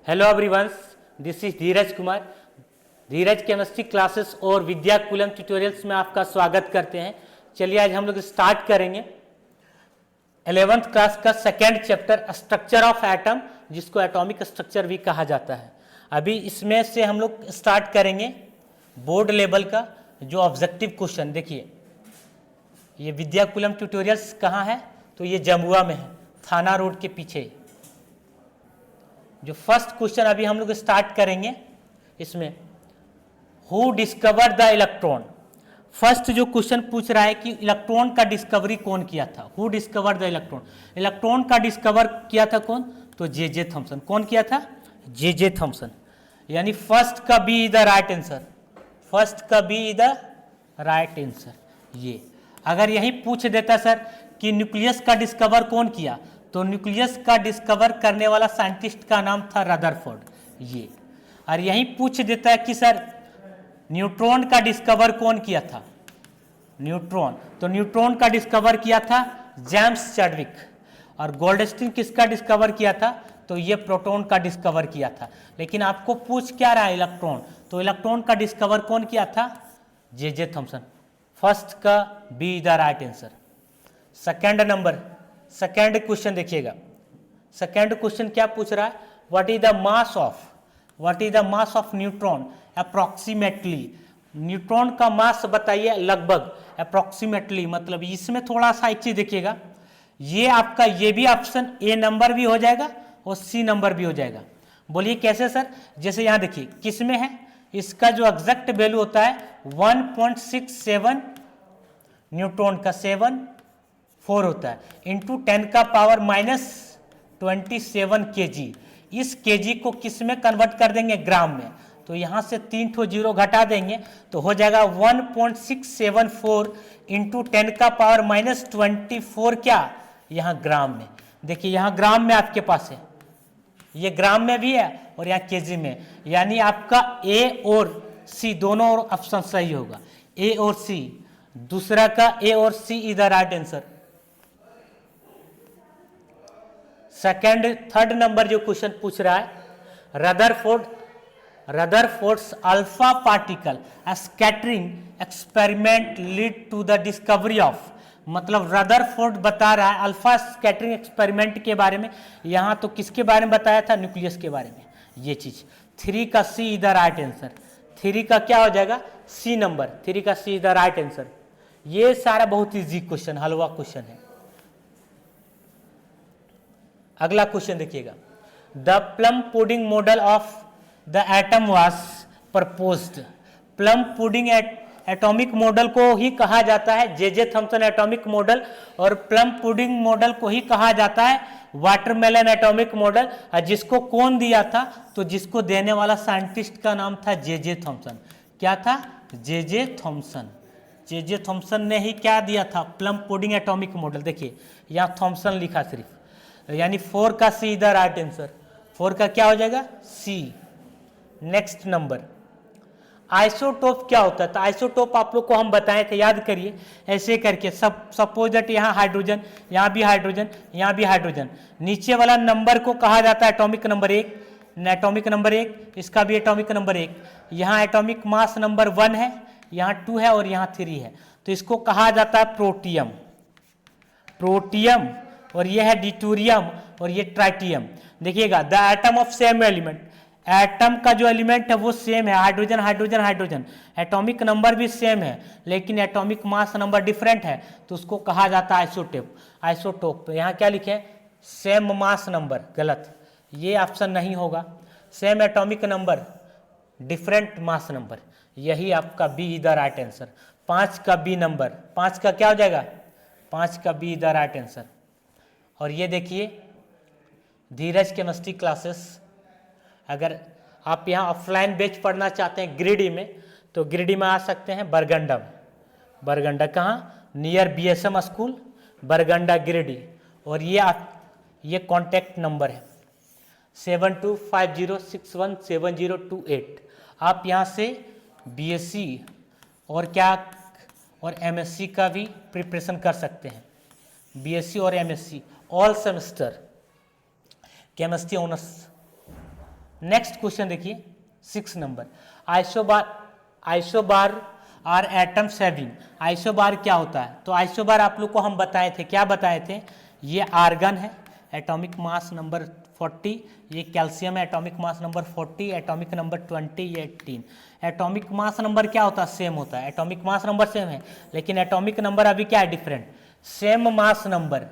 Hello everyone, this is Dheeraj Kumar. Dheeraj chemistry classes और Vidyakulam tutorials में आपका स्वागत करते हैं। चलिए आज हम लोग स्टार्ट करेंगे 11th क्लास का second chapter structure of atom, जिसको एटॉमिक स्ट्रक्चर भी कहा जाता है। अभी इसमें से हम लोग स्टार्ट करेंगे बोर्ड लेवल का जो ऑब्जेक्टिव क्वेश्चन। देखिए ये विद्याकुलम ट्यूटोरियल्स कहाँ है, तो ये जमुआ में है, थाना रोड के पीछे। जो फर्स्ट क्वेश्चन अभी हम लोग स्टार्ट करेंगे इसमें, who discover the electron. First जो क्वेश्चन पूछ रहा है कि इलेक्ट्रॉन का डिस्कवरी कौन किया था। Who discover the electron, electron का डिस्कवर किया था कौन, तो जे थॉमसन। कौन किया था, जे थॉमसन। यानी फर्स्ट का B the right answer, first का बी द राइट आंसर। ये अगर यही पूछ देता सर कि न्यूक्लियस का डिस्कवर कौन किया, तो न्यूक्लियस का डिस्कवर करने वाला साइंटिस्ट का नाम था रदरफोर्ड। ये और यही पूछ देता है कि सर न्यूट्रॉन का डिस्कवर कौन किया था, न्यूट्रॉन, तो न्यूट्रॉन का डिस्कवर किया था जेम्स चैडविक। और गोल्डस्टीन किसका डिस्कवर किया था, तो ये प्रोटॉन का डिस्कवर किया था। लेकिन आपको पूछ क्या रहा है इलेक्ट्रॉन, तो इलेक्ट्रॉन का डिस्कवर कौन किया था, जे थॉमसन। फर्स्ट का B the right answer. Second number, second question देखिएगा। सेकेंड क्वेश्चन क्या पूछ रहा है, what is the mass of neutron approximately. Neutron का मास बताइए लगभग, अप्रोक्सीमेटली मतलब इसमें थोड़ा सा एक चीज देखिएगा, ये आपका ये भी ऑप्शन ए नंबर भी हो जाएगा और सी नंबर भी हो जाएगा। बोलिए कैसे सर, जैसे यहाँ देखिए किस में है, इसका जो एग्जैक्ट वैल्यू होता है 1.67 न्यूट्रॉन का 7.4 होता है इंटू 10 का पावर -27 kg। इस kg को किस में कन्वर्ट कर देंगे, ग्राम में। तो यहाँ से 3 ठो जीरो घटा देंगे तो हो जाएगा 1.674 इंटू 10 का पावर -24 क्या, यहाँ ग्राम में। देखिए यहाँ ग्राम में आपके पास है, ये ग्राम में भी है और यहाँ केजी में। यानी आपका ए और सी दोनों ऑप्शन सही होगा, ए और सी। दूसरा का ए और C is the right answer. Second third number जो क्वेश्चन पूछ रहा है, Rutherford's alpha particle scattering experiment lead to the discovery of. मतलब रदरफोर्ड बता रहा है अल्फा स्कैटरिंग एक्सपेरिमेंट के बारे में। यहाँ तो किसके बारे में बताया था, न्यूक्लियस के बारे में। ये चीज 3 का C is the right answer. 3 का क्या हो जाएगा, सी नंबर। 3 का C is the right answer. ये सारा बहुत इजी क्वेश्चन, हलवा क्वेश्चन है। अगला क्वेश्चन देखिएगा, the plum pudding model of the atom was proposed. Plum pudding atomic model को ही कहा जाता है जे थॉमसन एटॉमिक मॉडल, और प्लम पुडिंग मॉडल को ही कहा जाता है वाटरमेलन एटॉमिक मॉडल। जिसको कौन दिया था, तो जिसको देने वाला साइंटिस्ट का नाम था जे थॉमसन। क्या था, जे थॉमसन। जे थॉमसन ने ही क्या दिया था, प्लम पुडिंग एटॉमिक मॉडल। देखिए यहाँ थॉमसन लिखा सिर्फ, यानी 4 का सी द राइट आंसर। 4 का क्या हो जाएगा, सी। नेक्स्ट नंबर, आइसोटोप क्या होता है। तो आइसोटोप आप लोग को हम बताए थे, याद करिए ऐसे करके। सपोज दैट यहाँ हाइड्रोजन, यहाँ भी हाइड्रोजन, यहाँ भी हाइड्रोजन। नीचे वाला नंबर को कहा जाता है एटॉमिक नंबर 1, एटॉमिक नंबर 1, इसका भी एटॉमिक नंबर 1। यहाँ एटॉमिक मास नंबर 1 है, यहाँ 2 है और यहाँ 3 है, तो इसको कहा जाता है प्रोटियम। प्रोटियम, और ये है डिटूरियम और ये ट्राइटियम। देखिएगा the atom of same element, atom का जो एलिमेंट है वो सेम है, hydrogen hydrogen hydrogen. Atomic number भी सेम है लेकिन एटॉमिक मास नंबर डिफरेंट है, तो उसको कहा जाता है आइसोटोप। आइसोटोप यहाँ क्या लिखे, सेम मास नंबर, गलत, ये ऑप्शन नहीं होगा। Same atomic number different mass number, यही आपका B is the right answer. 5 का बी नंबर, 5 का क्या हो जाएगा, 5 का B is the right answer. और ये देखिए धीरज केमिस्ट्री क्लासेस, अगर आप यहाँ ऑफलाइन बैच पढ़ना चाहते हैं गिरिडीह में, तो गिरिडीह में आ सकते हैं। बरगंडा में, बरगंडा कहाँ, नियर बीएसएम स्कूल, बरगंडा गिरिडीह। और ये कॉन्टैक्ट नंबर है 7250617028। आप यहाँ से बीएससी और क्या और एमएससी का भी प्रिपरेशन कर सकते हैं। बीएससी और MSc all semester chemistry honours next question देखिए 6 नंबर, isobar are atoms having. Isobar क्या होता है? तो आइसोबार आप लोग को हम बताए थे, क्या बताए थे? ये आर्गन है, एटॉमिक मास नंबर 40, ये कैल्शियम है, atomic mass number 40, atomic number 20, ये 18। एटॉमिक मास नंबर क्या होता है? सेम होता है, एटॉमिक मास नंबर सेम है, लेकिन एटॉमिक नंबर अभी क्या है? Different. Same mass number,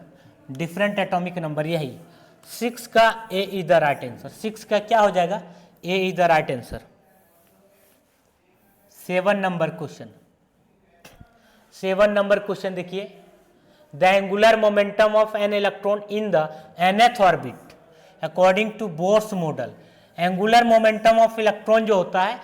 different atomic number, यही 6 का A is the right answer. 6 का क्या हो जाएगा? A is the right answer. 7 number question, 7 number question देखिए, the angular momentum of an electron in the nth orbit according to Bohr's model. Angular momentum of electron जो होता है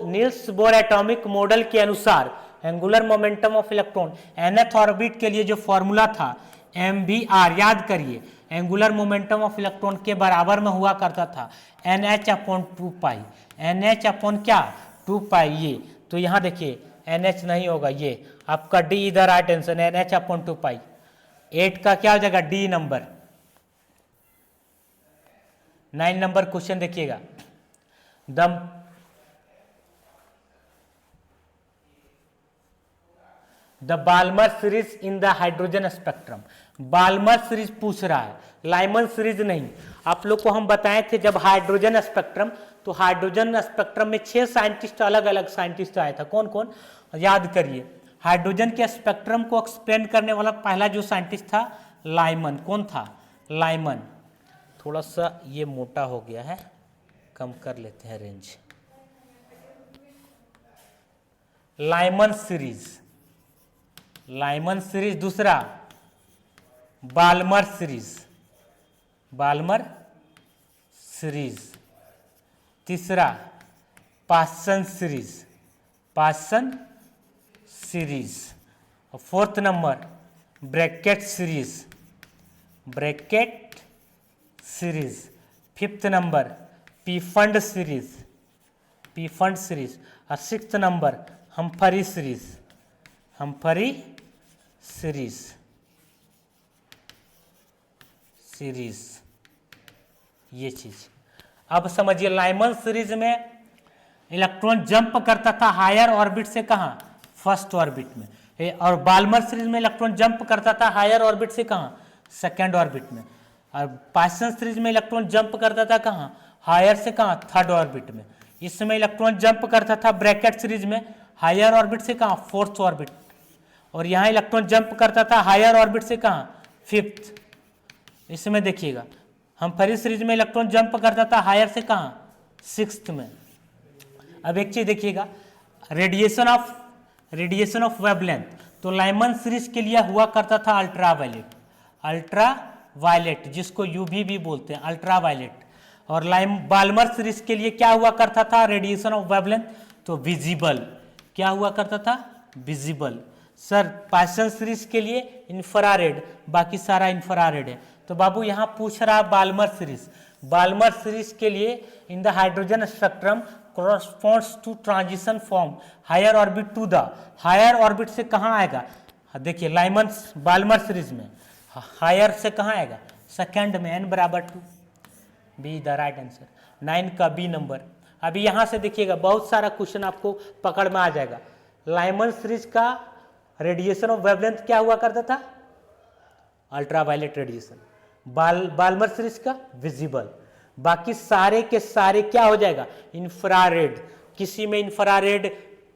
Niels Bohr atomic model के अनुसार angular momentum of electron nth orbit के लिए जो formula था MVR, याद करिए, एंगुलर मोमेंटम ऑफ इलेक्ट्रॉन के बराबर में हुआ करता था NH/2π। NH अपॉन क्या? 2π। ये तो यहाँ देखिए NH नहीं होगा, ये आपका D इधर राइट आंसर, NH/2π। 8 का क्या हो जाएगा? D number. 9 नंबर क्वेश्चन देखिएगा, the Balmer series in the hydrogen spectrum. Balmer series पूछ रहा है, लाइमन सीरीज नहीं। आप लोग को हम बताए थे जब हाइड्रोजन स्पेक्ट्रम, तो हाइड्रोजन स्पेक्ट्रम में 6 साइंटिस्ट, अलग अलग साइंटिस्ट आया था। कौन कौन? याद करिए, हाइड्रोजन के स्पेक्ट्रम को एक्सप्लेन करने वाला पहला जो साइंटिस्ट था लाइमन। कौन था? लाइमन। थोड़ा सा ये मोटा हो गया है, कम कर लेते हैं range. Lyman series, Lyman series. दूसरा बाल्मर सीरीज, बाल्मर सीरीज। तीसरा पासन सीरीज, पासन सीरीज। और 4th number bracket series, bracket series. 5th number Pfund series, Pfund series. और 6th number Humphrey series, Humphrey series, series. ये चीज अब समझिए, Lyman series में electron jump करता था हायर ऑर्बिट से कहां? फर्स्ट ऑर्बिट में। और बाल्मर सीरीज में इलेक्ट्रॉन जंप करता था हायर ऑर्बिट से कहां? सेकेंड ऑर्बिट में। और पाइसन सीरीज में इलेक्ट्रॉन जंप करता था कहां? हायर से कहां? थर्ड ऑर्बिट में। इसमें इलेक्ट्रॉन जंप करता था ब्रैकेट सीरीज में हायर ऑर्बिट से कहां? Fourth orbit. और यहां इलेक्ट्रॉन जंप करता था हायर ऑर्बिट से कहां? फिफ्थ। इसमें देखिएगा, हम्फरी सीरीज में इलेक्ट्रॉन जंप करता था हायर से कहां? सिक्स्थ में। अब एक चीज देखिएगा, रेडिएशन ऑफ वेवलेंथ। तो लाइमन सीरीज के लिए हुआ करता था अल्ट्रावायलेट, अल्ट्रावायलेट जिसको यूवी भी बोलते हैं, अल्ट्रावायलेट। और बाल्मर सीरीज के लिए क्या हुआ करता था? रेडिएशन ऑफ वेवलेंथ, तो विजिबल। क्या हुआ करता था? विजिबल। सर पाइसन सीरीज के लिए इंफ्रारेड, बाकी सारा इंफ्रारेड है। तो बाबू यहां पूछ रहा बाल्मर सीरीज। बाल्मर सीरीज के लिए इन the hydrogen spectrum corresponds to transition from higher orbit to the higher orbit से कहाँ आएगा? देखिए लाइमन बाल्मर सीरीज में हायर से कहाँ आएगा? सेकंड में, n बराबर 2। B the right answer. 9 का बी नंबर। अभी यहाँ से देखिएगा बहुत सारा क्वेश्चन आपको पकड़ में आ जाएगा। लाइमन सीरीज का रेडिएशन ऑफ वेवलेंथ क्या हुआ करता था? Ultraviolet radiation. बाल्मर सीरीज का विजिबल। बाकी सारे के सारे क्या हो जाएगा? इंफ्रारेड। किसी में infrared,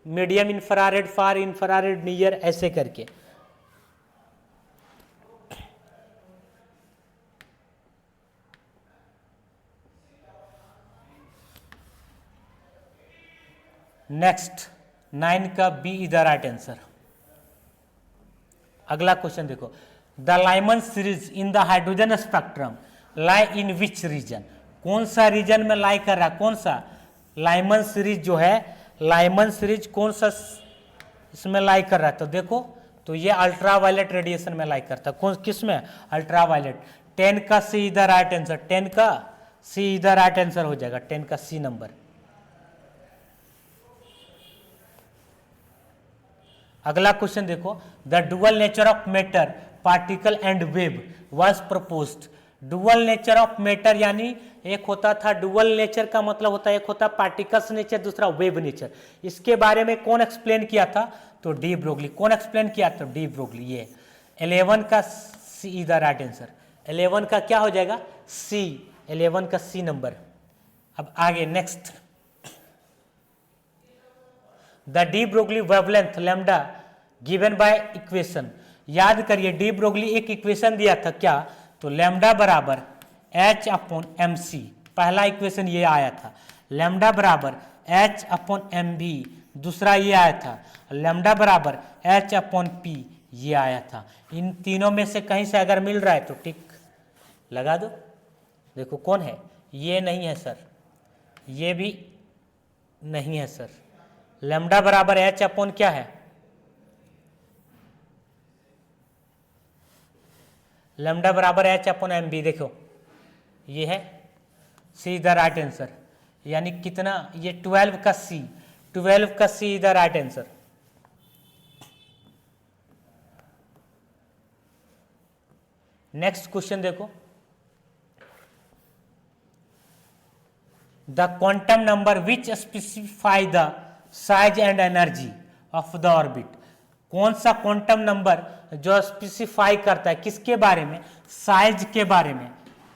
medium infrared, far infrared, near, ऐसे करके। नेक्स्ट 9 का B is the right answer. अगला क्वेश्चन देखो, the Lyman series in the hydrogen spectrum lie in which region. कौन सा रीजन में लाई कर रहा? कौन सा? लाइमन सीरीज जो है, लाइमन सीरीज कौन सा इसमें लाई कर रहा है? तो देखो, तो ये अल्ट्रावायलेट रेडिएशन में लाई करता है। कौन किस में? अल्ट्रावायलेट। 10 का सी इधर राइट आंसर, 10 का सी इधर राइट आंसर हो जाएगा, 10 का सी नंबर। अगला क्वेश्चन देखो, the dual nature of matter, particle and wave was proposed. Dual nature of matter, यानी एक होता था डुअल नेचर का मतलब होता है एक होता पार्टिकल्स नेचर, दूसरा वेव नेचर। इसके बारे में कौन एक्सप्लेन किया था? तो डी ब्रोगली। कौन एक्सप्लेन किया? तो डी ब्रोगली। ये 11 का C is the right answer. 11 का क्या हो जाएगा? सी। 11 का सी नंबर। अब आगे next, the de Broglie wavelength lambda given by equation. याद करिए डी ब्रोगली एक इक्वेशन दिया था क्या? तो लैम्डा बराबर एच अपॉन एम सी, पहला इक्वेशन ये आया था। लैम्डा बराबर एच अपॉन एम बी, दूसरा ये आया था। लैम्डा बराबर एच अपॉन पी, ये आया था। इन तीनों में से कहीं से अगर मिल रहा है तो टिक लगा दो। देखो कौन है? ये नहीं है सर, ये भी नहीं है सर। लैम्डा बराबर एच अपॉन क्या है? लैम्डा बराबर एच अपॉन एम बी। देखो ये है सी द राइट आंसर, यानी कितना? ये 12 का सी, 12 का C the right answer. Next question देखो, the quantum number which specify the size and energy of the orbit. कौन सा क्वांटम नंबर जो स्पेसिफाई करता है किसके बारे में? साइज के बारे में,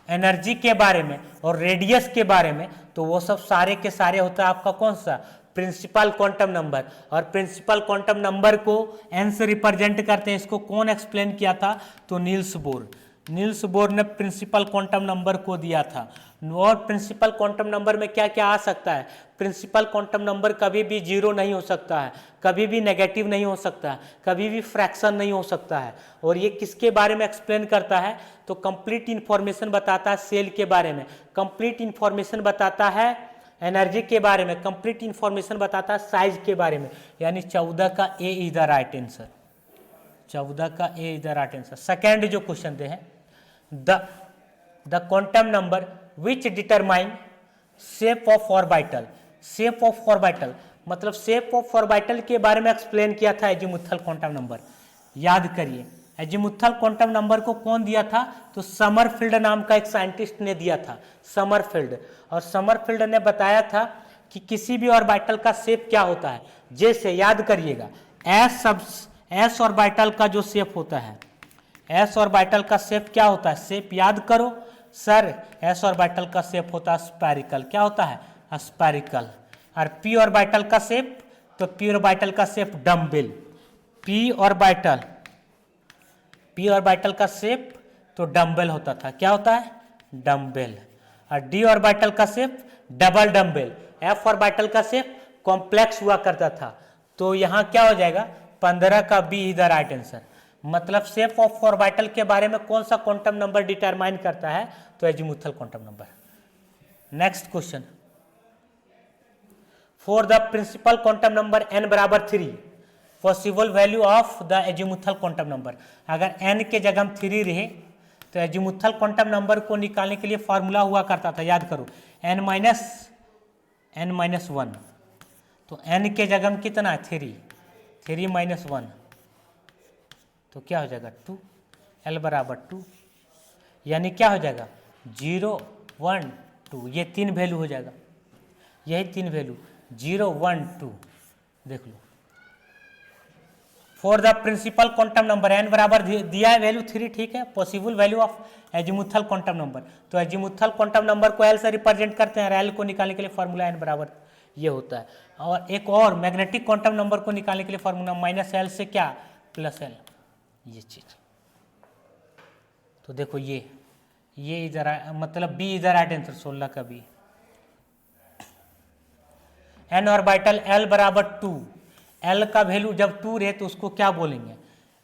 एनर्जी के बारे में और रेडियस के बारे में। तो वो सब सारे के सारे होता है आपका कौन सा? Principal quantum number. और प्रिंसिपल क्वांटम नंबर को एन से रिप्रेजेंट करते हैं। इसको कौन एक्सप्लेन किया था? तो नील्स बोर। नील्स बोर ने प्रिंसिपल क्वांटम नंबर को दिया था। और प्रिंसिपल क्वांटम नंबर में क्या क्या आ सकता है? प्रिंसिपल क्वांटम नंबर कभी भी जीरो नहीं हो सकता है, कभी भी नेगेटिव नहीं हो सकता है, कभी भी फ्रैक्शन नहीं हो सकता है। और ये किसके बारे में एक्सप्लेन करता है? तो कंप्लीट इंफॉर्मेशन बताता है सेल के बारे में, कंप्लीट इंफॉर्मेशन बताता है एनर्जी के बारे में, कंप्लीट इंफॉर्मेशन बताता है साइज के बारे में। यानी 14 का A is the right answer. 14 का A is the right answer. Second जो क्वेश्चन दे हैं, the quantum number which determine shape of orbital. Shape of orbital मतलब शेप ऑफ ऑर्बिटल के बारे में एक्सप्लेन किया था एजीमुथल क्वांटम नंबर। याद करिए एजीमुथल क्वांटम नंबर को कौन दिया था? तो समरफील्ड नाम का एक साइंटिस्ट ने दिया था, समरफील्ड। और समरफील्ड ने बताया था कि किसी भी ऑर्बिटल का शेप क्या होता है। जैसे याद करिएगा एस ऑर्बिटल का जो शेप होता है, एस ऑर्बिटल का शेप क्या होता है? शेप याद करो सर, एस ऑर्बिटल का शेप होता है स्फेरिकल। क्या होता है? स्फेरिकल। और पी ऑर्बिटल का शेप, तो पी ऑर्बिटल का शेप डम्बेल। पी ऑर्बिटल का शेप तो डम्बेल होता था। क्या होता है? डम्बेल। और डी ऑर्बिटल का shape double dumbbell. F orbital का शेप कॉम्प्लेक्स हुआ करता था। तो यहाँ क्या हो जाएगा? 15 का B is the right answer. मतलब शेप ऑफ ऑर्बिटल के बारे में कौन सा क्वांटम नंबर डिटरमाइन करता है? तो azimuthal quantum number. Next question, for the principal quantum number n बराबर 3 possible value of the azimuthal quantum number. अगर n के जगह हम 3 रहे तो एजीमुथल क्वांटम नंबर को निकालने के लिए फॉर्मूला हुआ करता था, याद करो n माइनस 1। तो n के जगह में कितना है? 3 माइनस 1, तो क्या हो जाएगा? 2। l बराबर 2, यानी क्या हो जाएगा? 0 1 2। ये 3 वैल्यू हो जाएगा, यही 3 वैल्यू 0 1 2। देख लो for the principal quantum number n बराबर दिया है वैल्यू 3, ठीक है। Possible value of azimuthal quantum number, तो एजीमुथल क्वांटम नंबर को l से रिप्रेजेंट करते हैं। l को निकालने के लिए फॉर्मूला n बराबर ये होता है। और एक और मैग्नेटिक क्वांटम नंबर को निकालने के लिए फॉर्मूला -l से क्या +l, ये चीज। तो देखो ये इधर मतलब बी इधर राइट आंसर 16 का बी। n ऑर्बिटल l बराबर 2, l का वैल्यू जब 2 रहे तो उसको क्या बोलेंगे?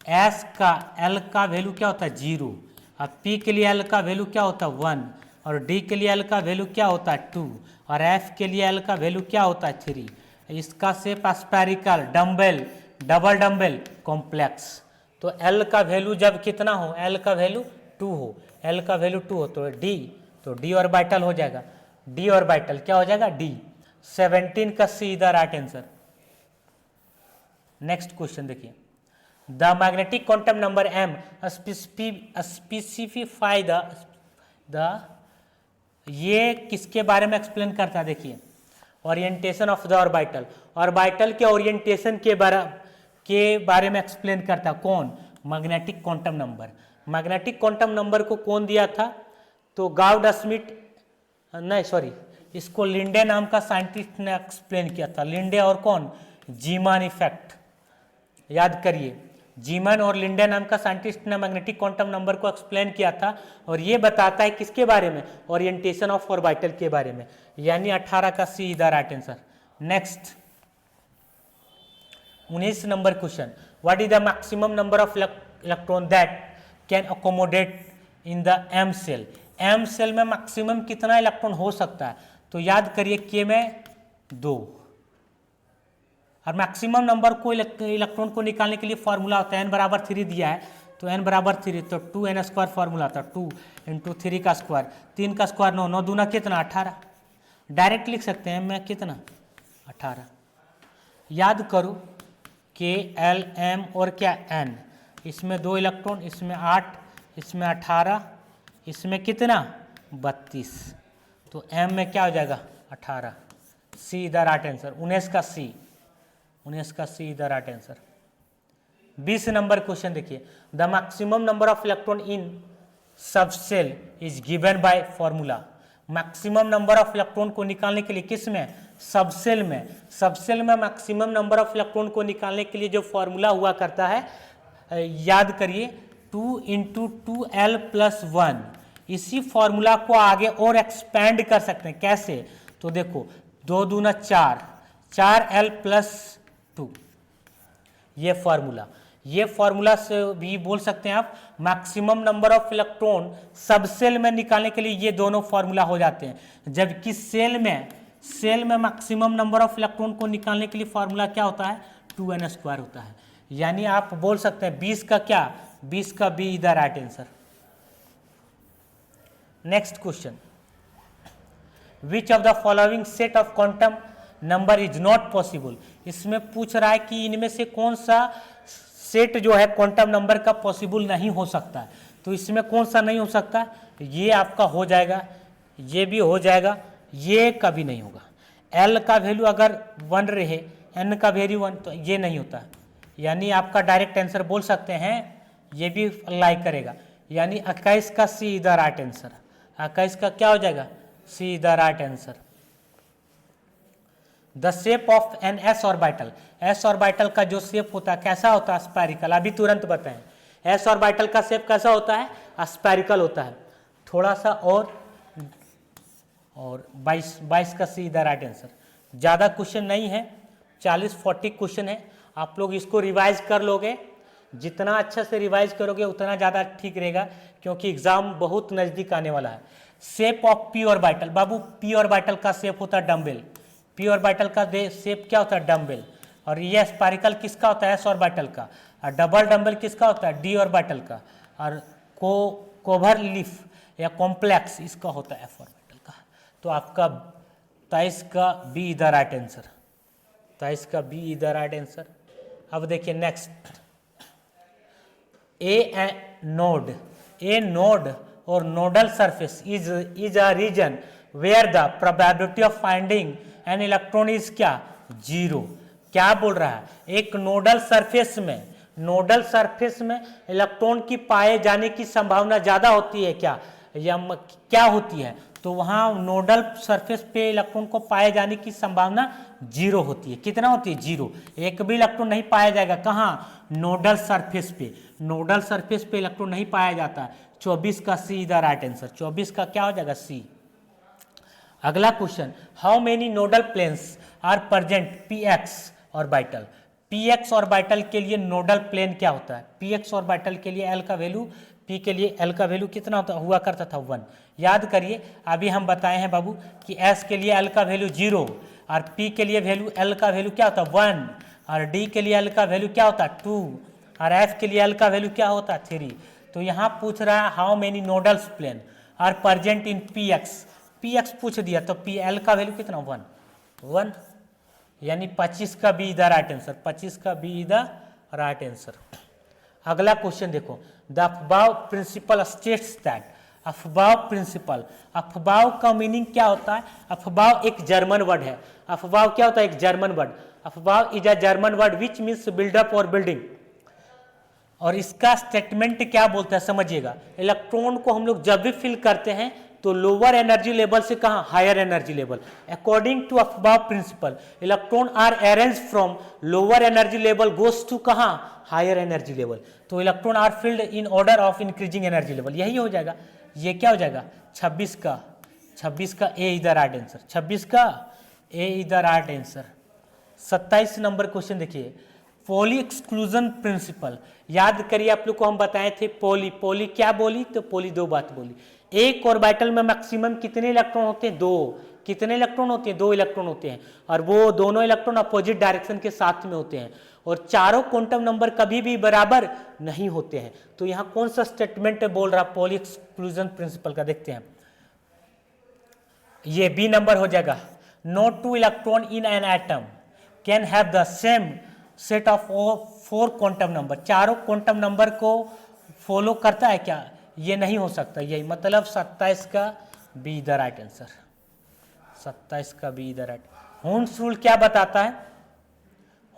s का l का वैल्यू क्या होता है? 0। और p के लिए l का वैल्यू क्या होता है? 1। और d के लिए l का वैल्यू क्या होता है? 2। और f के लिए l का वैल्यू क्या होता है? 3। इसका shape spherical, dumbbell, double dumbbell, complex. तो l का वैल्यू जब कितना हो? l का वैल्यू 2 हो, l का वैल्यू 2 हो तो d ऑर्बिटल हो जाएगा। d ऑर्बिटल क्या हो जाएगा? d। 17 का C the right answer. Next question देखिए, the magnetic quantum number m specify the ये किसके बारे में एक्सप्लेन करता है? देखिए, orientation of the orbital, orbital के ओरिएंटेशन के बारे में एक्सप्लेन करता कौन? Magnetic quantum number. Magnetic quantum number को कौन दिया था? तो गाउड स्मिथ, नहीं सॉरी, इसको लिंडे नाम का साइंटिस्ट ने एक्सप्लेन किया था। लिंडे और कौन? Zeeman effect. याद करिए, जीमन और लिंडे नाम का साइंटिस्ट ने मैग्नेटिक क्वांटम नंबर को एक्सप्लेन किया था, और ये बताता है किसके बारे में? ओरिएंटेशन ऑफ ऑर्बिटल के बारे में। यानी 18 का C is the right answer. Next 19 number question, what is the maximum number of electron that can accommodate in the M shell? M shell में मैक्सिमम कितना इलेक्ट्रॉन हो सकता है? तो याद करिए के में 2, और मैक्सिमम नंबर को इलेक्ट्रॉन को निकालने के लिए फॉर्मूला होता है n बराबर 3 दिया है, तो n बराबर 3, तो 2n स्क्वायर फॉर्मूला था, 2 × 3 का स्क्वायर, 3 का स्क्वायर 9, 9 दूना कितना? 18। डायरेक्ट लिख सकते हैं मैं कितना? 18। याद करो के एल एम और क्या n, इसमें 2 इलेक्ट्रॉन, इसमें 8, इसमें 18, इसमें कितना? 32, तो m में क्या हो जाएगा? 18। सी द राइट आंसर। 19 का सी, 19 का C the right answer. 20 number question देखिए, the maximum number of electron in subshell is given by formula. Maximum number of electron को निकालने के लिए किस में? सबसेल में। सबसेल में मैक्सिमम नंबर ऑफ इलेक्ट्रॉन को निकालने के लिए जो फॉर्मूला हुआ करता है, याद करिए 2 × 2l + 1। इसी फॉर्मूला को आगे और एक्सपेंड कर सकते हैं। कैसे? तो देखो 2 दूना 4, 4l + 2, ये फॉर्मूला से भी बोल सकते हैं आप maximum number of electron subshell में निकालने के लिए ये दोनों फॉर्मूला हो जाते हैं। जबकि सेल में मैक्सिमम नंबर ऑफ इलेक्ट्रॉन को निकालने के लिए फॉर्मूला क्या होता है? 2n² होता है। यानी आप बोल सकते हैं 20 का क्या? 20 का B the right answer. Next question, which of the following set of quantum number is not possible? इसमें पूछ रहा है कि इनमें से कौन सा सेट जो है क्वांटम नंबर का पॉसिबल नहीं हो सकता है। तो इसमें कौन सा नहीं हो सकता? ये आपका हो जाएगा, ये भी हो जाएगा, ये कभी नहीं होगा। एल का वैल्यू अगर 1 रहे, एन का वैल्यू 1, तो ये नहीं होता। यानी आपका डायरेक्ट आंसर बोल सकते हैं, ये भी अप्लाई करेगा। यानी 21 का सी द राइट आंसर। 21 का क्या हो जाएगा? C the right answer. The shape of an S orbital, S orbital का जो शेप होता है कैसा होता है? स्फेरिकल। अभी तुरंत बताएं, एस ऑर्बिटल का शेप कैसा होता है? स्फेरिकल होता है। थोड़ा सा और 22 का सी द राइट आंसर। ज़्यादा क्वेश्चन नहीं है, 40-40 क्वेश्चन है। आप लोग इसको रिवाइज कर लोगे, जितना अच्छा से रिवाइज करोगे उतना ज़्यादा ठीक रहेगा, क्योंकि एग्जाम बहुत नज़दीक आने वाला है। Shape of P orbital, Babu P orbital का शेप होता है डम्बेल। पी ऑर्बिटल का शेप क्या होता है? डम्बेल। और ये स्पाइरिकल किसका होता है? एस ऑर्बिटल का। और डबल डम्बेल किसका होता है? डी ऑर्बिटल का। और कोवर लीफ या कॉम्प्लेक्स इसका होता है एफ ऑर्बिटल का। तो आपका 23 का बी द राइट आंसर। 23 का बी द राइट आंसर। अब देखिए नेक्स्ट, ए नोड और nodal surface is a region where the probability of finding an electron is क्या? 0। क्या बोल रहा है? एक नोडल सरफेस में इलेक्ट्रॉन की पाए जाने की संभावना ज्यादा होती है क्या, या क्या होती है? तो वहां नोडल सरफेस पे इलेक्ट्रॉन को पाए जाने की संभावना 0 होती है। कितना होती है? 0। एक भी इलेक्ट्रॉन नहीं पाया जाएगा। कहाँ? नोडल सरफेस पे। नोडल सरफेस पे इलेक्ट्रॉन नहीं पाया जाता। 24 का सी द राइट आंसर। 24 का क्या हो जाएगा? सी। अगला question, how many nodal planes are present P X orbital? P X orbital के लिए नोडल प्लेन क्या होता है? पी एक्स ऑर्बिटल के लिए एल का वैल्यू, पी के लिए एल का वैल्यू कितना हुआ करता था? 1। याद करिए, अभी हम बताए हैं बाबू कि एस के लिए एल का वैल्यू 0, और पी के लिए वैल्यू एल का वैल्यू क्या होता है? 1, और डी के लिए एल का वैल्यू क्या होता है? 2, और एफ के लिए एल का वैल्यू क्या होता है? 3। तो यहाँ पूछ रहा है how many nodals plane are present in P X. P X पूछ दिया, तो पी एल का वैल्यू कितना? 1। यानी 25 का बी द राइट आंसर। 25 का बी द राइट आंसर। अगला क्वेश्चन देखो, the aufbau principle states that, aufbau principle. Aufbau का मीनिंग क्या होता है? अफबाव एक जर्मन वर्ड है। अफबाव क्या होता है? एक German word. Aufbau is a German word which means buildup और बिल्डिंग। और इसका स्टेटमेंट क्या बोलता है समझिएगा। इलेक्ट्रॉन को हम लोग जब भी फिल करते हैं तो लोअर एनर्जी लेवल से कहाँ? Higher energy level. According to aufbau principle electron are arrange from lower energy level goes to कहाँ? Higher energy level. तो electron are filled in order of increasing energy level. यही हो जाएगा। ये क्या हो जाएगा? 26 का A is the right answer. 26 का A is the right answer. 27 number question देखिए, पॉली एक्सक्लूजन प्रिंसिपल। याद करिए आप लोग को हम बताए थे पॉली क्या बोली? तो पॉली दो बात बोली। एक ऑर्बिटल में मैक्सिमम कितने इलेक्ट्रॉन होते हैं? 2। कितने इलेक्ट्रॉन होते हैं? 2 इलेक्ट्रॉन होते हैं, और वो दोनों इलेक्ट्रॉन अपोजिट डायरेक्शन के साथ में होते हैं, और चारों क्वांटम नंबर कभी भी बराबर नहीं होते हैं। तो यहाँ कौन सा स्टेटमेंट बोल रहा पॉली एक्सक्लूजन प्रिंसिपल का? देखते हैं। ये बी नंबर हो जाएगा। No two electron in an atom can have the same set of 4 quantum number. चारों क्वांटम नंबर को फॉलो करता है क्या? ये नहीं हो सकता। यही मतलब 27 का बी द राइट आंसर। 27 का बी द राइट। होन्स रूल क्या बताता है?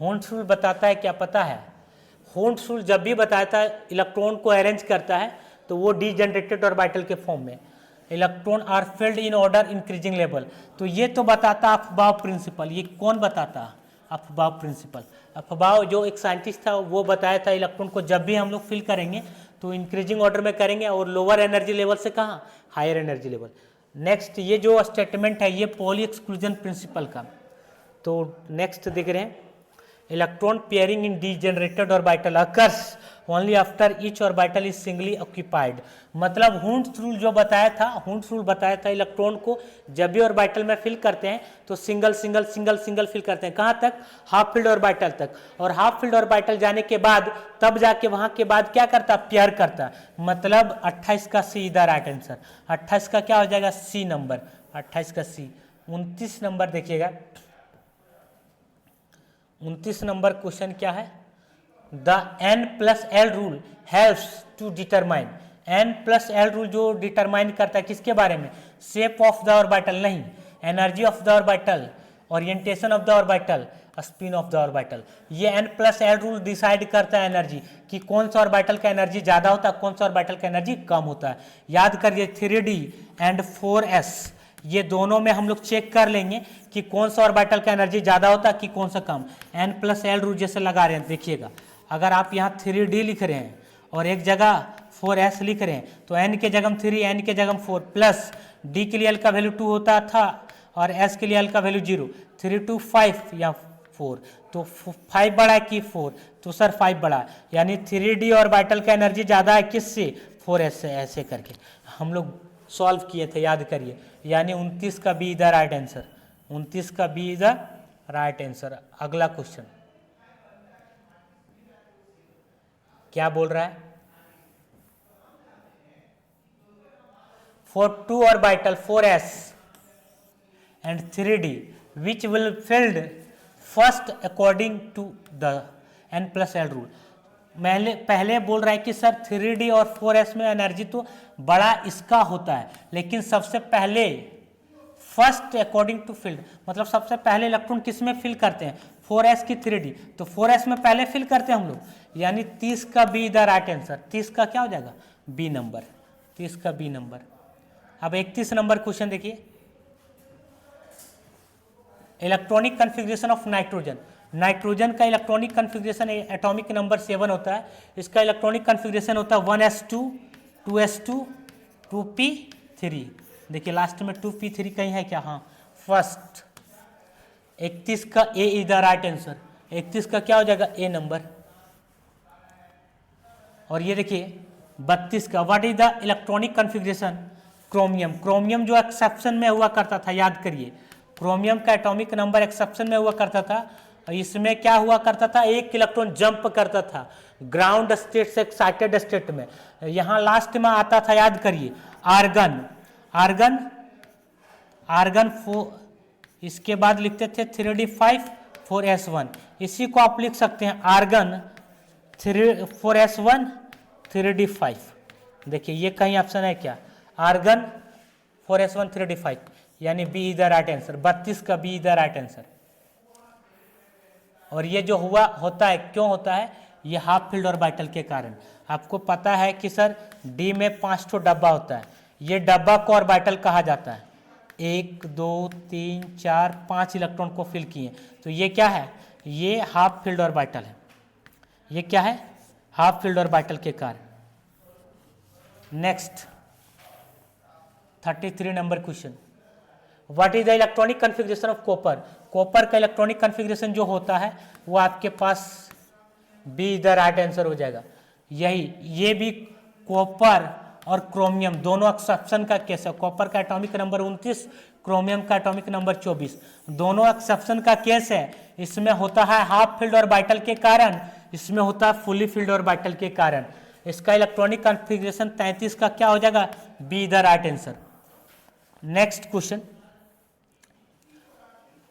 होन्स रूल बताता है क्या पता है? होन्स रूल जब भी बताता है इलेक्ट्रॉन को अरेंज करता है तो वो डीजेनरेटेड ऑर्बिटल के फॉर्म में। Electron are filled in order increasing level. तो ये तो बताता अफबाव प्रिंसिपल। ये कौन बताता? अफबाव प्रिंसिपल। अफबाव जो एक साइंटिस्ट था वो बताया था इलेक्ट्रॉन को जब भी हम लोग फिल करेंगे तो इंक्रीजिंग ऑर्डर में करेंगे, और लोअर एनर्जी लेवल से कहाँ? Higher energy level. नेक्स्ट ये जो स्टेटमेंट है ये पॉली एक्सक्लूजन प्रिंसिपल का। तो नेक्स्ट देख रहे हैं, electron pairing in degenerated orbital occurs only after each orbital is singly occupied. मतलब हुंड्स रूल जो बताया था, हुंड्स रूल बताया था इलेक्ट्रॉन को जब भी ऑर्बिटल में फिल करते हैं तो single single single single fill करते हैं। कहाँ तक? हाफ फील्ड ऑर्बिटल तक। और हाफ फील्ड ऑर्बिटल जाने के बाद तब जाके वहां के बाद क्या करता? पेयर करता। मतलब 28 का सी इधर राइट आंसर। 28 का क्या हो जाएगा? C number. 28 का सी। 29 नंबर देखिएगा। 29 नंबर क्वेश्चन क्या है? The n+l rule helps to determine. n+l rule जो डिटरमाइन करता है किसके बारे में? शेप ऑफ द ऑर्बिटल नहीं, energy of the orbital, orientation of the orbital, spin of the orbital. ये n+l रूल डिसाइड करता है एनर्जी कि कौन सा ऑर्बिटल का एनर्जी ज्यादा होता है, कौन सा ऑर्बिटल का एनर्जी कम होता है। याद करिए 3d एंड 4s ये दोनों में हम लोग चेक कर लेंगे कि कौन सा ऑर्बिटल का एनर्जी ज्यादा होता है कि कौन सा कम। n+l रूल जैसे लगा रहे हैं देखिएगा, अगर आप यहाँ 3d लिख रहे हैं और एक जगह 4s लिख रहे हैं तो n के जगह 3 n के जगह 4 प्लस d के लिए l का वैल्यू 2 होता था और s के लिए l का वैल्यू 0। 3 2 5 या 4 तो 5 बड़ा है कि 4? तो सर 5 बड़ा है, यानी 3d ऑर्बिटल का एनर्जी ज़्यादा है किससे? 4s से। ऐसे करके हम लोग सॉल्व किए थे, याद करिए। यानी 29 का बी द राइट आंसर। 29 का बी द राइट आंसर। अगला क्वेश्चन क्या बोल रहा है? For 2 orbital 4s and 3d which will filled first according to the n+l rule। पहले बोल रहा है कि सर 3d और 4s में एनर्जी तो बड़ा इसका होता है, लेकिन सबसे पहले फर्स्ट अकॉर्डिंग टू फील्ड, मतलब सबसे पहले इलेक्ट्रॉन किस में फिल करते हैं? 4s की 3d, तो 4s में पहले फिल करते हैं हम लोग, यानी 30 का बी द राइट आंसर। 30 का क्या हो जाएगा? B number. 30 का बी नंबर। अब 31 नंबर क्वेश्चन देखिए, electronic configuration of nitrogen. Nitrogen का इलेक्ट्रॉनिक कन्फिग्रेशन एटॉमिक नंबर 7 होता है। इसका इलेक्ट्रॉनिक कन्फिग्रेशन होता है 1s2 2s2 2p3। देखिए लास्ट में 2p3 कहीं है क्या? हाँ, फर्स्ट। 31 का A is the right answer. 31 का क्या हो जाएगा? ए नंबर। और ये देखिए 32 का, what is the electronic configuration? Chromium. Chromium जो एक्सेप्शन में हुआ करता था, याद करिए, क्रोमियम का एटॉमिक नंबर एक्सेप्शन में हुआ करता था। इसमें क्या हुआ करता था? एक इलेक्ट्रॉन जंप करता था ग्राउंड स्टेट से एक्साइटेड स्टेट में। यहाँ लास्ट में आता था, याद करिए, आर्गन। आर्गन आर्गन 4, इसके बाद लिखते थे 3d5 4s1। इसी को आप लिख सकते हैं आर्गन 4s1 3d5। देखिए ये कहीं ऑप्शन है क्या? आर्गन 4s1 3d5, यानी B is the right answer. 32 का B is the right answer. और ये जो हुआ होता है, क्यों होता है? ये हाफ फील्ड ऑर्बिटल के कारण। आपको पता है कि सर डी में 5 ठो डब्बा होता है, ये डब्बा को ऑर्बिटल कहा जाता है। 1 2 3 4 5 इलेक्ट्रॉन को फिल किए, तो ये क्या है? ये हाफ फील्ड ऑर्बिटल है। ये क्या है? हाफ फील्ड ऑर्बिटल के कारण। Next 33 number question, what is the electronic configuration of copper? Copper का इलेक्ट्रॉनिक कॉन्फ़िगरेशन जो होता है वो आपके पास B is the right answer हो जाएगा। यही, ये भी कॉपर और क्रोमियम दोनों एक्सेप्शन का केस है। कॉपर का एटॉमिक नंबर 29, क्रोमियम का एटॉमिक नंबर 24, दोनों एक्सेप्शन का केस है। इसमें होता है हाफ फील्ड ऑर्बिटल के कारण, इसमें होता है फुली फील्ड ऑर्बिटल के कारण। इसका इलेक्ट्रॉनिक कॉन्फ़िगरेशन 33 का क्या हो जाएगा? B the right answer. Next question,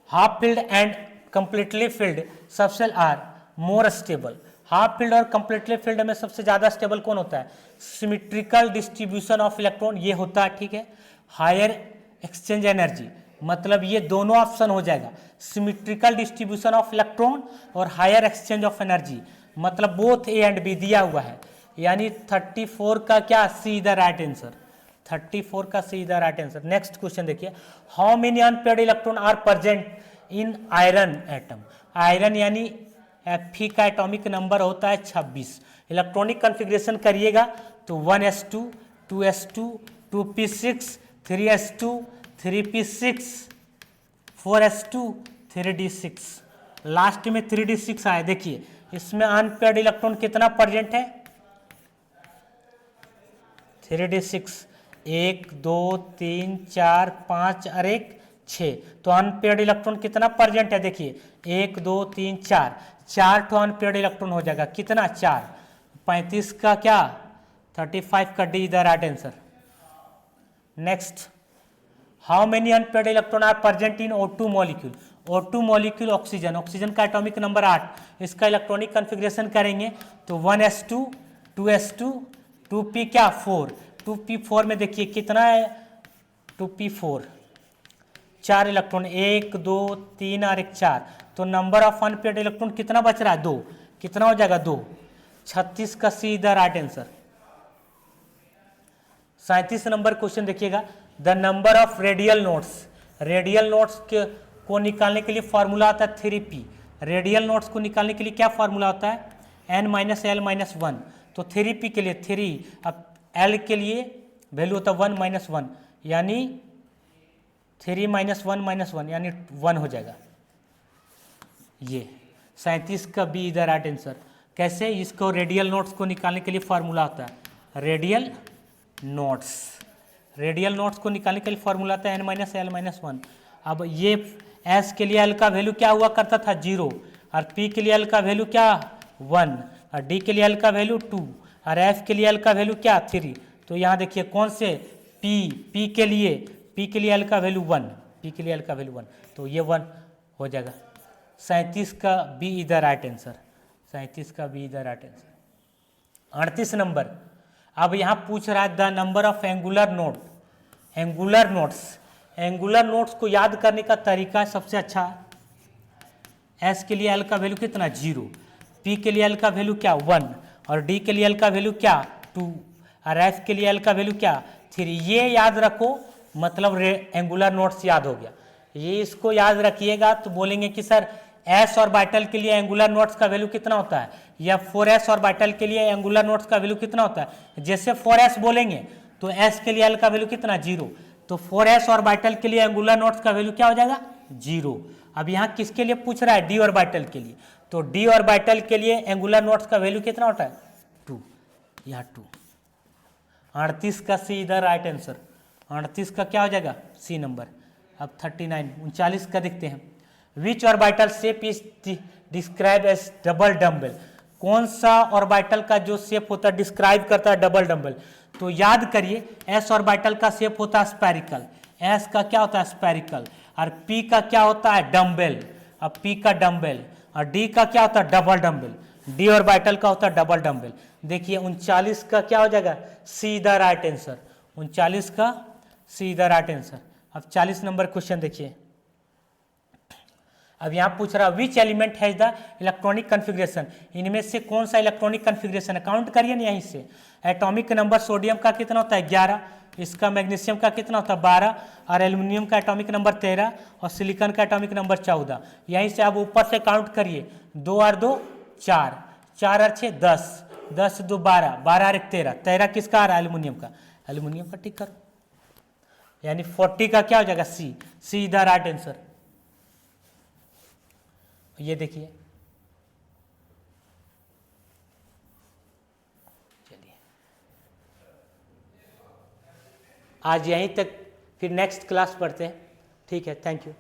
half filled and completely filled subshell are more stable. Half filled और कंप्लीटली फील्ड में सबसे ज्यादा स्टेबल कौन होता है? सिमेट्रिकल डिस्ट्रीब्यूशन ऑफ इलेक्ट्रॉन, ये होता है, ठीक है। हायर एक्सचेंज एनर्जी, मतलब ये दोनों ऑप्शन हो जाएगा, सिमेट्रिकल डिस्ट्रीब्यूशन ऑफ इलेक्ट्रॉन और हायर एक्सचेंज ऑफ एनर्जी, मतलब बोथ ए एंड बी दिया हुआ है। यानी 34 का क्या? सी द राइट आंसर। 34 का C the right answer. Next question देखिए, how many unpaired electron are present in iron atom? Iron यानी Fe का एटॉमिक नंबर होता है 26। इलेक्ट्रॉनिक कॉन्फ़िगरेशन करिएगा तो 1s2 2s2 2p6 3s2 3p6 4s2 3d6, last में 3d6 आया। देखिए इसमें अनपेयर्ड इलेक्ट्रॉन कितना प्रेजेंट है? 3d6, 1 2 3 4 5 और 1 6, तो अनपेयर्ड इलेक्ट्रॉन कितना प्रेजेंट है? देखिए 1 2 3 4, 4 ठो अनपेयर्ड इलेक्ट्रॉन हो जाएगा। कितना? 4। 35 का क्या? 35 का D the right answer. Next, how many unpaired electron are present in O2 molecule? O2 molecule oxygen, oxygen का एटॉमिक नंबर 8। इसका इलेक्ट्रॉनिक कॉन्फ़िगरेशन करेंगे तो 1s2 2s2 2p क्या? 4। 2p4 में देखिए कितना है? 2p4, 4 इलेक्ट्रॉन, 1 2 3 और 1 4, तो नंबर ऑफ अनपेयर्ड इलेक्ट्रॉन कितना बच रहा है? 2। कितना हो जाएगा? 2। 36 का C the right answer. 37 number question देखिएगा, the number of radial nodes. Radial nodes को निकालने के लिए फॉर्मूला आता है 3p। रेडियल नोट्स को निकालने के लिए क्या फॉर्मूला होता है? n-l-1। तो 3p के लिए 3, अब l के लिए वैल्यू होता है 1 - 1, यानी 3 - 1 - 1 यानी 1 हो जाएगा। ये 37 का बी इधर राइट आंसर। कैसे? इसको रेडियल नोट्स को निकालने के लिए फॉर्मूला होता है रेडियल नोट्स। रेडियल नोट्स को निकालने के लिए फॉर्मूला आता है n-l-1। अब ये s के लिए l का वैल्यू क्या हुआ करता था? 0, और p के लिए l का वैल्यू क्या? 1, और d के लिए l का वैल्यू 2, और f के लिए l का वैल्यू क्या? 3। तो यहाँ देखिए कौन से p के लिए l का वैल्यू 1, p के लिए l का वैल्यू 1, तो ये 1 हो जाएगा। 37 का बी इधर राइट आंसर। 37 का बी इधर राइट आंसर। 38 नंबर, अब यहाँ पूछ रहा है the number of angular note. Angular notes को याद करने का तरीका सबसे अच्छा, एस के लिए एल का वैल्यू कितना? 0, पी के लिए एल का वैल्यू क्या? 1, और डी के लिए एल का वैल्यू क्या? 2, और एफ के लिए एल का वैल्यू क्या? 3। ये याद रखो, मतलब एंगुलर नोट्स याद हो गया। ये इसको याद रखिएगा तो बोलेंगे कि सर एस ऑर्बिटल के लिए एंगुलर नोट्स का वैल्यू कितना होता है, या 4s ऑर्बिटल के लिए एंगुलर नोट्स का वैल्यू कितना होता है। जैसे 4s बोलेंगे तो s के लिए l का वैल्यू कितना? 0, तो 4s ऑर्बिटल के लिए एंगुलर नोट्स का वैल्यू क्या हो जाएगा? 0। अब यहाँ किसके लिए पूछ रहा है? d ऑर्बिटल के लिए, तो d ऑर्बिटल के लिए एंगुलर नोट्स का वैल्यू कितना होता है? 2, यहाँ 2। 38 का सी इधर राइट आंसर। 38 का क्या हो जाएगा? C number. अब 39 39 का देखते हैं, which orbital shape is describe as double dumbbell. कौन सा ऑर्बिटल का जो शेप होता है डिस्क्राइब करता है डबल डम्बल? तो याद करिए, एस ऑर्बिटल का शेप होता है स्फेरिकल, एस का क्या होता है? स्फेरिकल, और पी का क्या होता है? डम्बल। अब पी का डम्बल, और डी का क्या होता है? Double dumbbell. डी ऑर्बिटल का होता है डबल डम्बल। देखिए 39 का क्या हो जाएगा? C the right answer. 39 का सी द राइट आंसर। अब 40 नंबर क्वेश्चन देखिए। अब यहाँ पूछ रहा which element has the electronic configuration, इनमें से कौन सा इलेक्ट्रॉनिक कन्फिग्रेशन है, काउंट करिए ना यहीं से। एटॉमिक नंबर सोडियम का कितना होता है 11, इसका मैग्नीशियम का कितना होता है 12, और एल्युमिनियम का एटॉमिक नंबर 13, और सिलिकॉन का एटॉमिक नंबर 14। यहीं से आप ऊपर से काउंट करिए, 2 और 2 4, 4 और 6 10, 10 2 12, 12 और 1 13, 13 किसका आ रहा है एल्युमिनियम का, एल्युमिनियम का टिक करो। यानी 40 का क्या हो जाएगा सी द राइट आंसर। ये देखिए, चलिए आज यहीं तक, फिर नेक्स्ट क्लास पढ़ते हैं। ठीक है, थैंक यू।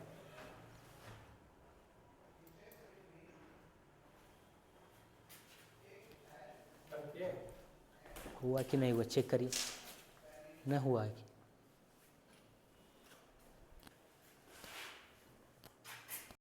हुआ कि नहीं हुआ चेक करिए, नहीं हुआ है।